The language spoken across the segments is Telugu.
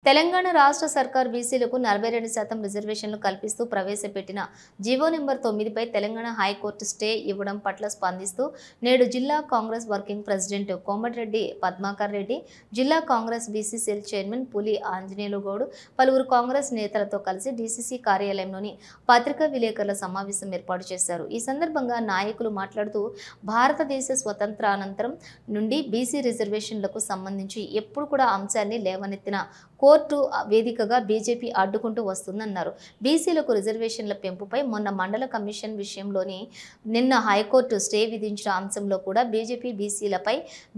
తెలంగాణ రాష్ట్ర సర్కార్ బీసీలకు 42% రిజర్వేషన్లు కల్పిస్తూ ప్రవేశపెట్టిన జీవో నెంబర్ 9పై తెలంగాణ హైకోర్టు స్టే ఇవ్వడం పట్ల స్పందిస్తూ నేడు జిల్లా Congress working president Komatireddy Padmakar Reddy, జిల్లా కాంగ్రెస్ బీసీ సెల్ చైర్మన్ పులి ఆంజనేయులు గౌడ్, పలువురు కాంగ్రెస్ నేతలతో కలిసి డీసీసీ కార్యాలయంలోని పత్రికా విలేకరుల సమావేశం ఏర్పాటు చేశారు. ఈ సందర్భంగా నాయకులు మాట్లాడుతూ భారతదేశ స్వతంత్రానంతరం నుండి బీసీ రిజర్వేషన్లకు సంబంధించి ఎప్పుడు కూడా అంశాన్ని లేవనెత్తిన కోర్టు వేదికగా బీజేపీ అడ్డుకుంటూ వస్తుందన్నారు. బీసీలకు రిజర్వేషన్ల పెంపుపై మొన్న మండల కమిషన్ విషయంలోని నిన్న హైకోర్టు స్టే విధించిన అంశంలో కూడా బీజేపీ బీసీలపై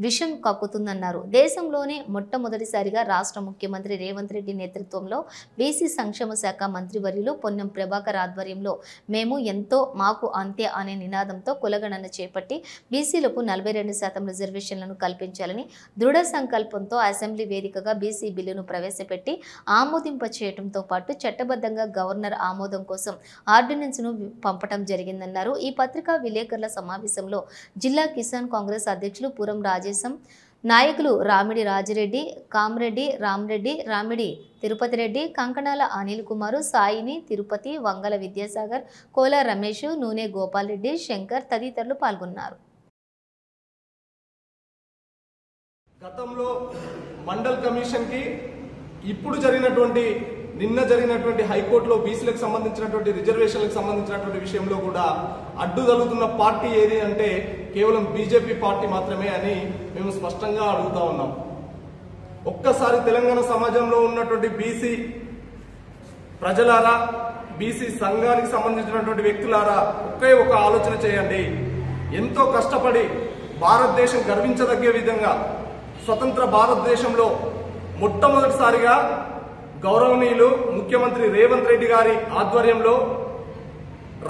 విషం కక్కుతుందన్నారు. దేశంలోనే మొట్టమొదటిసారిగా రాష్ట్ర ముఖ్యమంత్రి రేవంత్ రెడ్డి నేతృత్వంలో బీసీ సంక్షేమ శాఖ మంత్రివర్యులు పొన్నం ప్రభాకర్ ఆధ్వర్యంలో మేము ఎంతో మాకు అంతే అనే నినాదంతో కులగణన చేపట్టి బీసీలకు 42% రిజర్వేషన్లను కల్పించాలని దృఢ సంకల్పంతో అసెంబ్లీ వేదికగా బీసీ బిల్లును ప్రవేశపెట్టి ఆమోదింప చేయడంతో పాటు చట్టబద్ధంగా గవర్నర్ ఆమోదం కోసం ఆర్డినెన్స్ను పంపడం జరిగిందన్నారు. ఈ పత్రికా విలేకరుల సమావేశంలో జిల్లా కిసాన్ కాంగ్రెస్ అధ్యక్షులు పురం రాజేశం, నాయకులు రామిడి రాజిరెడ్డి, కామరెడ్డి రామరెడ్డి, రామిడి తిరుపతి రెడ్డి, కంకణాల అనిల్ కుమారు, సాయిని తిరుపతి, వంగల విద్యాసాగర్, కోల రమేష్, నూనె గోపాల్ రెడ్డి, శంకర్ తదితరులు పాల్గొన్నారు. గతంలో మండల్ కమిషన్ కి ఇప్పుడు నిన్న జరిగినటువంటి హైకోర్టులో బీసీలకు సంబంధించినటువంటి రిజర్వేషన్లకు సంబంధించినటువంటి విషయంలో కూడా అడ్డు తగులుతున్న పార్టీ ఏది అంటే కేవలం బీజేపీ పార్టీ మాత్రమే అని మేము స్పష్టంగా అడుగుతా ఉన్నాం. ఒక్కసారి తెలంగాణ సమాజంలో ఉన్నటువంటి బీసీ ప్రజలారా, బీసీ సంఘానికి సంబంధించినటువంటి వ్యక్తులారా ఒకే ఒక ఆలోచన చేయండి. ఎంతో కష్టపడి భారతదేశం గర్వించదగే విధంగా స్వతంత్ర భారతదేశంలో మొట్టమొదటిసారిగా గౌరవనీయులు ముఖ్యమంత్రి రేవంత్ రెడ్డి గారి ఆధ్వర్యంలో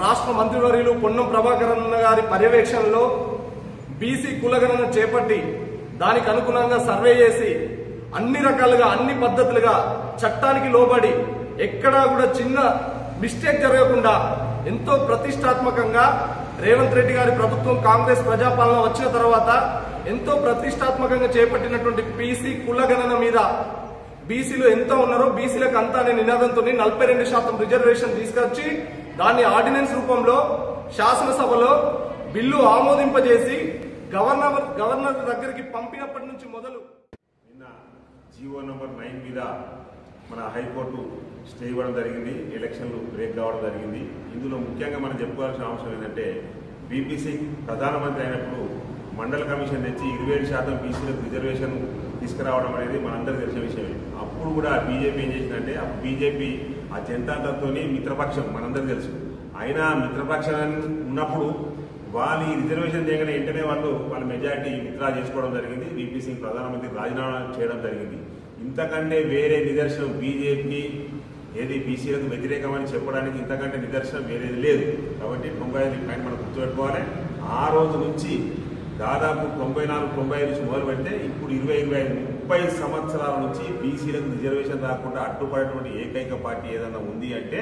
రాష్ట్ర మంత్రివర్యులు పొన్నం ప్రభాకర్ గారి పర్యవేక్షణలో బీసీ కులగణన చేపట్టి దానికి అనుగుణంగా సర్వే చేసి అన్ని రకాలుగా అన్ని పద్ధతులుగా చట్టానికి లోబడి ఎక్కడా కూడా చిన్న మిస్టేక్ జరగకుండా ఎంతో ప్రతిష్టాత్మకంగా రేవంత్ రెడ్డి గారి ప్రభుత్వం కాంగ్రెస్ ప్రజాపాలన వచ్చిన తర్వాత ఎంతో ప్రతిష్టాత్మకంగా చేపట్టినటువంటి బీసీ కులగణన మీద బీసీలు ఎంత ఉన్నారో బీసీలకు అంతా అనే నినాదంతో 42% రిజర్వేషన్ తీసుకొచ్చి దాన్ని ఆర్డినెన్స్ రూపంలో శాసనసభలో బిల్లు ఆమోదింపజేసి గవర్నర్ దగ్గరికి పంపినప్పటి నుంచి మొదలు నిన్న జీవో నెంబర్ 9 మీద మన హైకోర్టు స్టే ఇవ్వడం జరిగింది. ఎలక్షన్లు బ్రేక్ కావడం జరిగింది. ఇందులో ముఖ్యంగా మనం చెప్పుకోవాల్సిన అంశం ఏంటంటే బీపీసీ ప్రధానమంత్రి అయినప్పుడు మండల కమిషన్ తెచ్చి 27% బీసీలకు రిజర్వేషన్ తీసుకురావడం అనేది మనందరికీ తెలిసిన విషయమే. అప్పుడు కూడా బీజేపీ ఏం చేసిందంటే బీజేపీ ఆ జనతాదళ్తో మిత్రపక్షం మనందరికీ తెలుసు. అయినా మిత్రపక్షం ఉన్నప్పుడు వాళ్ళు ఈ రిజర్వేషన్ చేయగానే వెంటనే వాళ్ళ మెజారిటీ విత్డ్రా చేసుకోవడం జరిగింది. బీపీసీ ప్రధానమంత్రి రాజీనామా చేయడం జరిగింది. ఇంతకంటే వేరే నిదర్శనం బీజేపీ ఏది బీసీలకు వ్యతిరేకమని చెప్పడానికి ఇంతకంటే నిదర్శనం వేరేది లేదు. కాబట్టి 95 పాయింట్ మనం గుర్తుపెట్టుకోవాలి. ఆ రోజు నుంచి దాదాపు 94-95 నుంచి మొదలు పెడితే ఇప్పుడు 20-25-30 సంవత్సరాల నుంచి బీసీలకు రిజర్వేషన్ రాకుండా అడ్డుపడేటువంటి ఏకైక పార్టీ ఏదన్నా ఉంది అంటే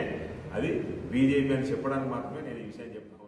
అది బీజేపీ అని చెప్పడానికి మాత్రమే నేను ఈ విషయం చెప్తాను.